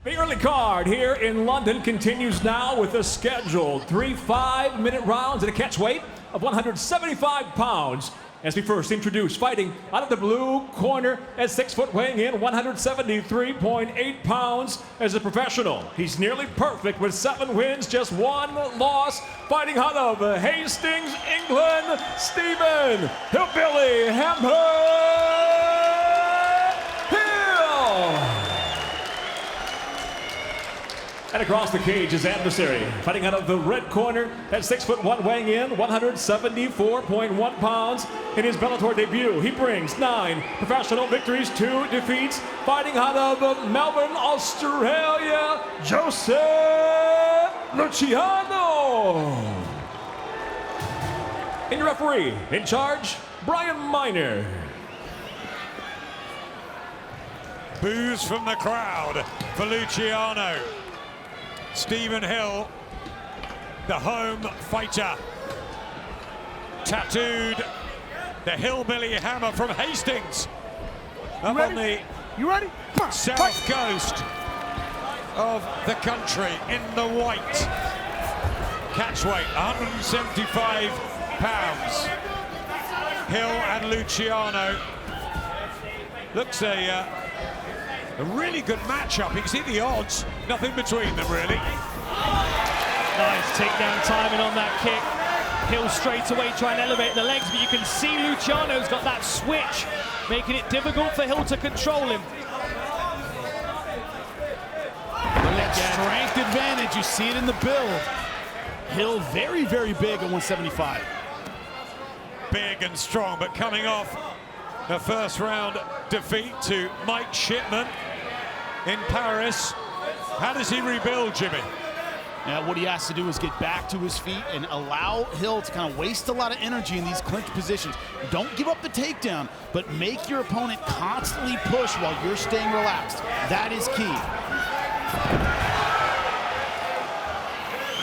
The early card here in London continues now with a scheduled 3 5-minute rounds at a catch weight of 175 pounds. As we first introduce, fighting out of the blue corner at 6 foot, weighing in 173.8 pounds as a professional. He's nearly perfect with 7 wins, just 1 loss. Fighting out of Hastings, England, Stephen Hillbilly Hammer Hill. And across the cage, his adversary, fighting out of the red corner at 6'1", weighing in 174.1 pounds. In his Bellator debut, he brings 9 professional victories, 2 defeats. Fighting out of Melbourne, Australia, Joseph Luciano. And your referee, in charge, Brian Miner. Boos from the crowd for Luciano. Stephen Hill, the home fighter, tattooed the Hillbilly Hammer from Hastings up on the south coast of the country in the white. Catchweight, 175 pounds. Hill and Luciano. Looks a really good matchup. You can see the odds, nothing between them really. Nice takedown timing on that kick. Hill straight away trying to elevate the legs, but you can see Luciano's got that switch, making it difficult for Hill to control him. The leg strength advantage, you see it in the build. Hill very, very big at 175. Big and strong, but coming off the first round defeat to Mike Shipman in Paris. How does he rebuild, Jimmy? Yeah, what he has to do is get back to his feet and allow Hill to kind of waste a lot of energy in these clinch positions. Don't give up the takedown, but make your opponent constantly push while you're staying relaxed. That is key.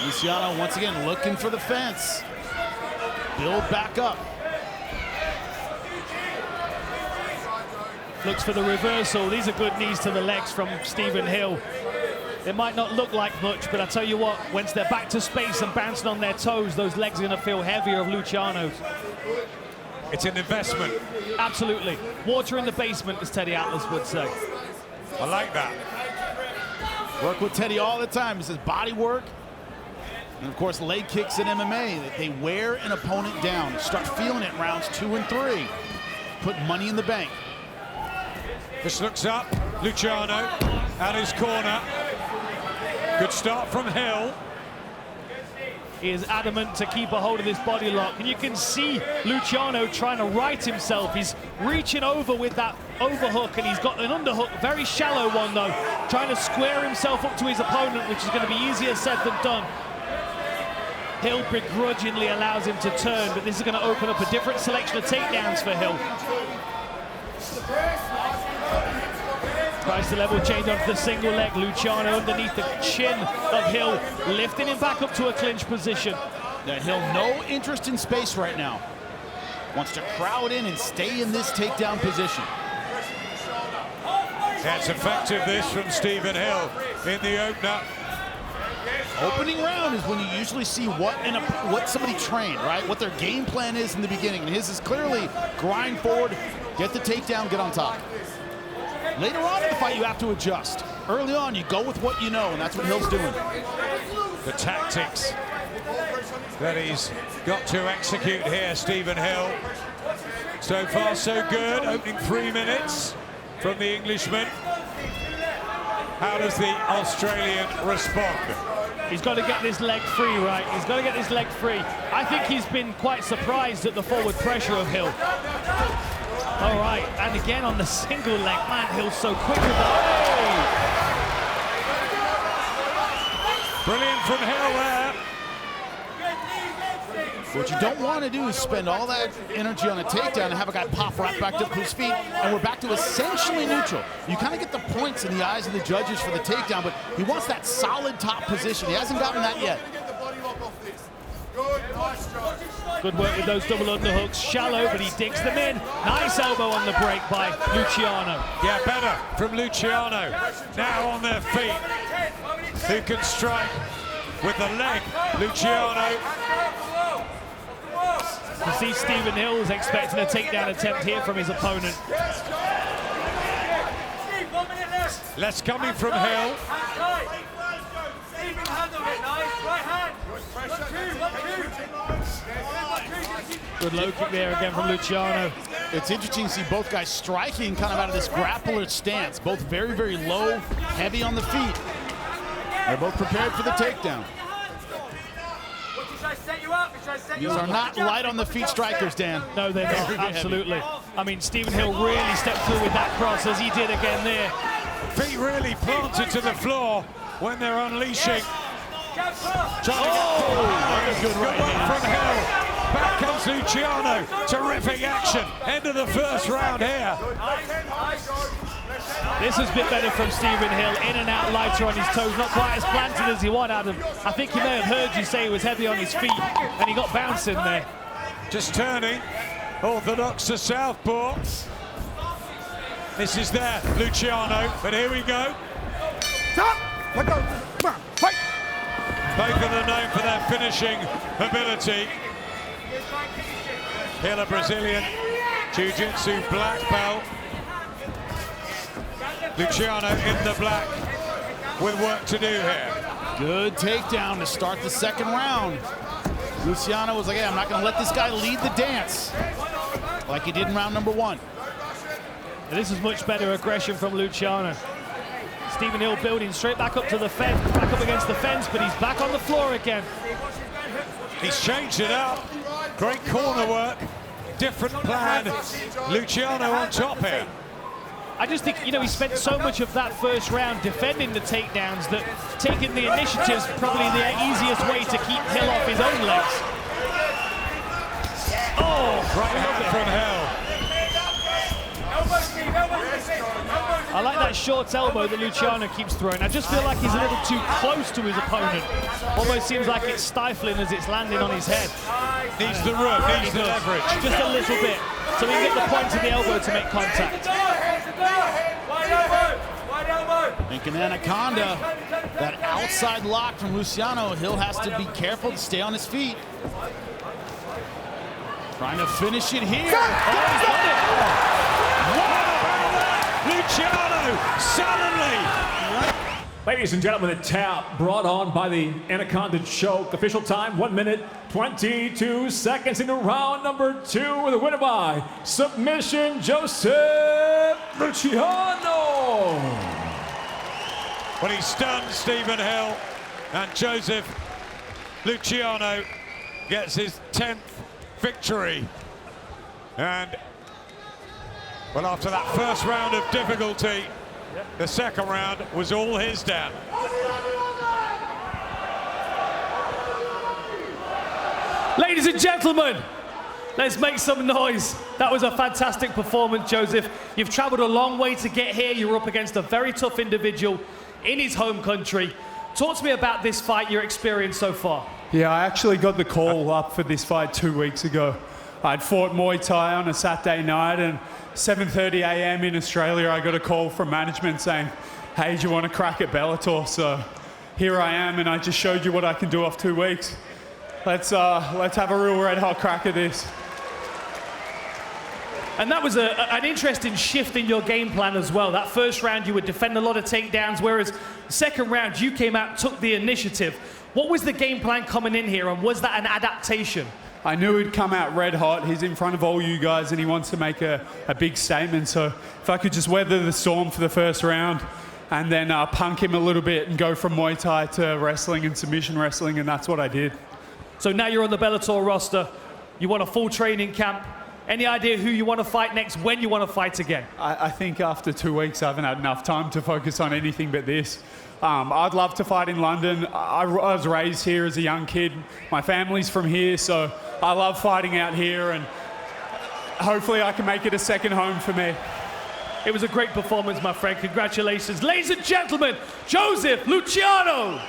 Luciano once again looking for the fence. Build back up. Looks for the reversal. These are good knees to the legs from Stephen Hill. It might not look like much, but I tell you what, once they're back to space and bouncing on their toes, those legs are going to feel heavier of Luciano's. It's an investment. Absolutely. Water in the basement, as Teddy Atlas would say. I like that. Work with Teddy all the time. He says body work. And of course, leg kicks in MMA. They wear an opponent down. Start feeling it in rounds 2 and 3. Put money in the bank. This looks up, Luciano at his corner. Good start from Hill. He is adamant to keep a hold of this body lock. And you can see Luciano trying to right himself. He's reaching over with that overhook, and he's got an underhook, very shallow one though, trying to square himself up to his opponent, which is going to be easier said than done. Hill begrudgingly allows him to turn, but this is going to open up a different selection of takedowns for Hill. Tries to level change onto the single leg. Luciano underneath the chin of Hill, lifting him back up to a clinch position. Yeah, Hill, no interest in space right now. Wants to crowd in and stay in this takedown position. That's effective, this from Stephen Hill in the opener. Opening round is when you usually see what somebody trained, right? What their game plan is in the beginning. And his is clearly grind forward, get the takedown, get on top. Later on in the fight, you have to adjust. Early on, you go with what you know, and that's what Hill's doing. The tactics that he's got to execute here, Stephen Hill. So far, so good. Opening 3 minutes from the Englishman. How does the Australian respond? He's got to get this leg free, right? He's got to get this leg free. I think he's been quite surprised at the forward pressure of Hill. All right, and again on the single leg. Man, Hill's so quick with the... Hey! Brilliant from Hill there. What you don't want to do is spend all that energy on a takedown and have a guy pop right back up to his feet, and we're back to essentially neutral. You kind of get the points in the eyes of the judges for the takedown, but he wants that solid top position. He hasn't gotten that yet. Good work with those double underhooks. Shallow, but he digs them in. Nice elbow on the break by Luciano. Yeah, better from Luciano. Now on their feet. Who can strike with the leg? Luciano. You see Stephen Hill's expecting a takedown attempt here from his opponent. Less coming from Hill. Good low kick there again from Luciano. It's interesting to see both guys striking kind of out of this grappler stance. Both very, very low, heavy on the feet. They're both prepared for the takedown. These are not light on the feet strikers, Dan. No, they're not, absolutely. I mean, Stephen Hill really stepped through with that cross as he did again there. Feet really planted to the floor when they're unleashing. Good one from Hill. Back comes Luciano. Terrific action. End of the first round here. This has been better from Stephen Hill. In and out, lighter on his toes. Not quite as planted as he wanted, Adam. I think he may have heard you say he was heavy on his feet, and he got bouncing there. Just turning. Orthodox to southpaw. This is there, Luciano. But here we go. Let go. Come on, fight. Both of them known for their finishing ability. Hill, a Brazilian Jiu-Jitsu black belt. Luciano in the black with work to do here. Good takedown to start the second round. Luciano was like, hey, I'm not going to let this guy lead the dance like he did in round number one. And this is much better aggression from Luciano. Stephen Hill building straight back up to the fence, back up against the fence, but he's back on the floor again. He's changed it up. Great corner work. Different plan. Luciano on top here. I just think, you know, he spent so much of that first round defending the takedowns that taking the initiative is probably the easiest way to keep Hill off his own legs. Oh, right hand from Hill. I like that short elbow that Luciano keeps throwing. I just feel like he's a little too close to his opponent. Almost seems like it's stifling as it's landing on his head. Needs the room, needs the leverage. Just a little bit, so he can get the point of the elbow to make contact. Thinking Anaconda, that outside lock from Luciano. Hill has to be careful to stay on his feet. Trying to finish it here. Luciano, suddenly. Ladies and gentlemen, the tap brought on by the Anaconda choke. Official time, 1 minute, 22 seconds into round number 2 with a winner by submission, Joseph Luciano. Well, he stunned Stephen Hill, and Joseph Luciano gets his 10th victory. And, well, after that first round of difficulty, the second round was all his, Dan. Ladies and gentlemen, let's make some noise. That was a fantastic performance, Joseph. You've traveled a long way to get here. You're up against a very tough individual in his home country. Talk to me about this fight, your experience so far. Yeah, I actually got the call up for this fight 2 weeks ago. I'd fought Muay Thai on a Saturday night, and 7:30 a.m. in Australia, I got a call from management saying, hey, do you want to crack at Bellator? So here I am, and I just showed you what I can do off 2 weeks. Let's have a real red hot crack at this. And that was an interesting shift in your game plan as well. That first round, you would defend a lot of takedowns, whereas the second round, you came out, took the initiative. What was the game plan coming in here, and was that an adaptation? I knew he'd come out red hot. He's in front of all you guys, and he wants to make a big statement. So if I could just weather the storm for the first round and then punk him a little bit and go from Muay Thai to wrestling and submission wrestling, and that's what I did. So now you're on the Bellator roster. You want a full training camp. Any idea who you want to fight next, when you want to fight again? I think after 2 weeks, I haven't had enough time to focus on anything but this. I'd love to fight in London. I was raised here as a young kid. My family's from here, so I love fighting out here, and hopefully I can make it a second home for me. It was a great performance, my friend. Congratulations. Ladies and gentlemen, Joseph Luciano.